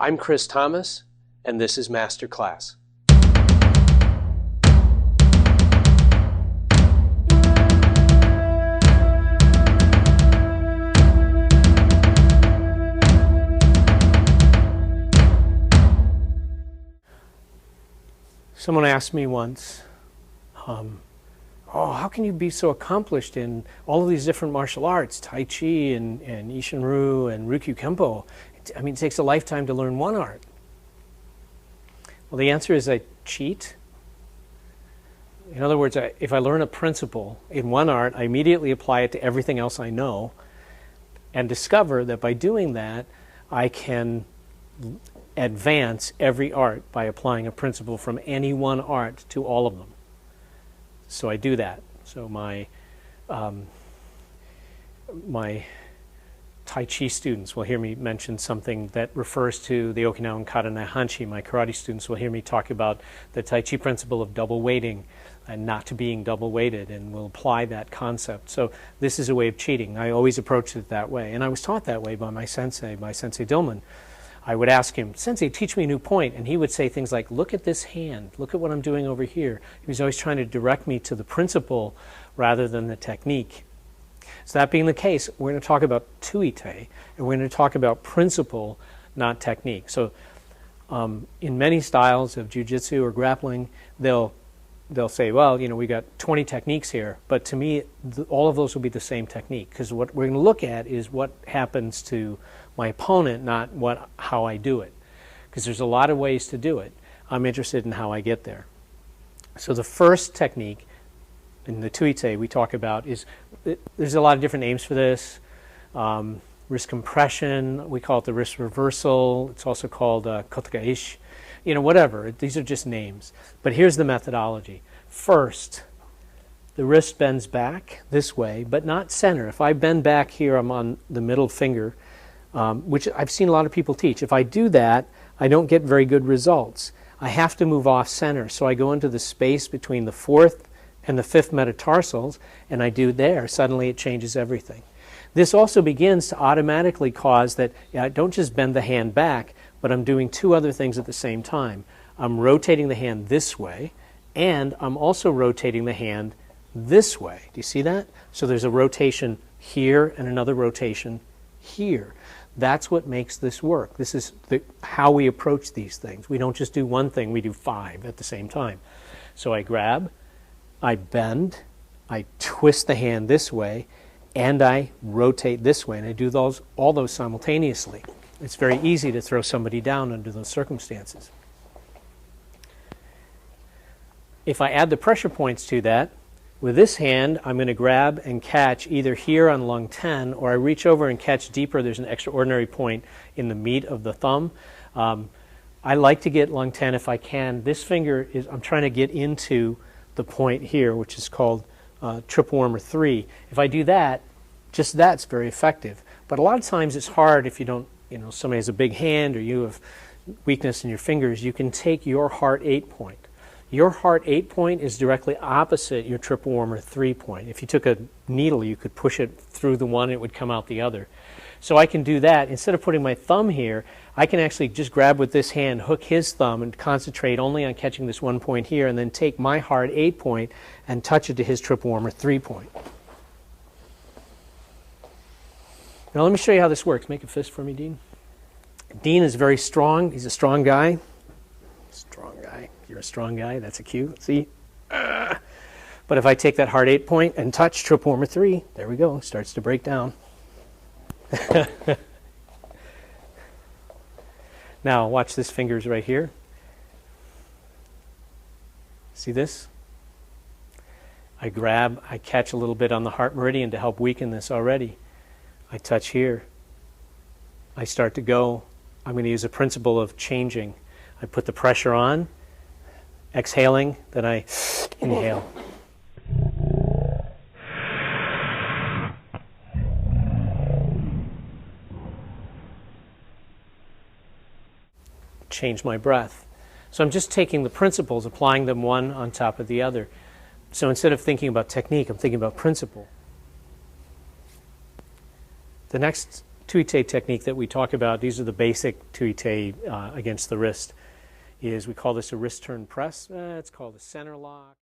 I'm Chris Thomas, and this is Masterclass. Someone asked me once, how can you be so accomplished in all of these different martial arts, Tai Chi and Ishinryu and Ryukyu Kempo? I mean, it takes a lifetime to learn one art. Well, the answer is I cheat. In other words, if I learn a principle in one art, I immediately apply it to everything else I know and discover that by doing that, I can advance every art by applying a principle from any one art to all of them. So I do that. So my Tai Chi students will hear me mention something that refers to the Okinawan Kata Hanshi. My karate students will hear me talk about the Tai Chi principle of double weighting and not to being double weighted, and will apply that concept. So this is a way of cheating. I always approached it that way, and I was taught that way by my Sensei Dillman. I would ask him, Sensei, teach me a new point. And he would say things like, look at this hand. Look at what I'm doing over here. He was always trying to direct me to the principle rather than the technique. So that being the case, we're going to talk about tuite, and we're going to talk about principle, not technique. So in many styles of jiu-jitsu or grappling, they'll say, well, we got 20 techniques here. But to me, all of those will be the same technique, because what we're going to look at is what happens to my opponent, not how I do it. Because there's a lot of ways to do it. I'm interested in how I get there. So the first technique in the tuite we talk about is, there's a lot of different names for this. Wrist compression, we call it the wrist reversal. It's also called kotogaishi. Whatever. These are just names. But here's the methodology. First, the wrist bends back this way, but not center. If I bend back here, I'm on the middle finger, which I've seen a lot of people teach. If I do that, I don't get very good results. I have to move off center. So I go into the space between the fourth and the fifth metatarsals, and I do there. Suddenly it changes everything. This also begins to automatically cause that I don't just bend the hand back, but I'm doing two other things at the same time. I'm rotating the hand this way, and I'm also rotating the hand this way. Do you see that? So there's a rotation here and another rotation here. That's what makes this work. This is how we approach these things. We don't just do one thing, we do 5 at the same time. So I grab, I bend, I twist the hand this way, and I rotate this way, and I do all those simultaneously. It's very easy to throw somebody down under those circumstances. If I add the pressure points to that, with this hand, I'm going to grab and catch either here on lung 10, or I reach over and catch deeper. There's an extraordinary point in the meat of the thumb. I like to get lung 10 if I can. This finger I'm trying to get into the point here, which is called triple warmer 3. If I do that, just that's very effective. But a lot of times it's hard if you don't, somebody has a big hand or you have weakness in your fingers. You can take your heart 8 point. Your heart 8 point is directly opposite your triple warmer 3 point. If you took a needle, you could push it through the one, it would come out the other. So I can do that. Instead of putting my thumb here, I can actually just grab with this hand, hook his thumb, and concentrate only on catching this 1 point here, and then take my heart 8 point and touch it to his triple warmer 3 point. Now let me show you how this works. Make a fist for me, Dean. Dean is very strong. He's a strong guy. Strong guy. You're a strong guy. That's a cue. See? But if I take that heart 8 point and touch triple warmer 3, there we go. It starts to break down. Now watch this fingers right here. See this? I grab, I catch a little bit on the heart meridian to help weaken this already. I touch here. I start to go. I'm going to use a principle of changing. I put the pressure on, exhaling, then I inhale. Change my breath. So I'm just taking the principles, applying them one on top of the other. So instead of thinking about technique, I'm thinking about principle. The next tuite technique that we talk about, these are the basic tuite against the wrist, is we call this a wrist turn press. It's called a center lock.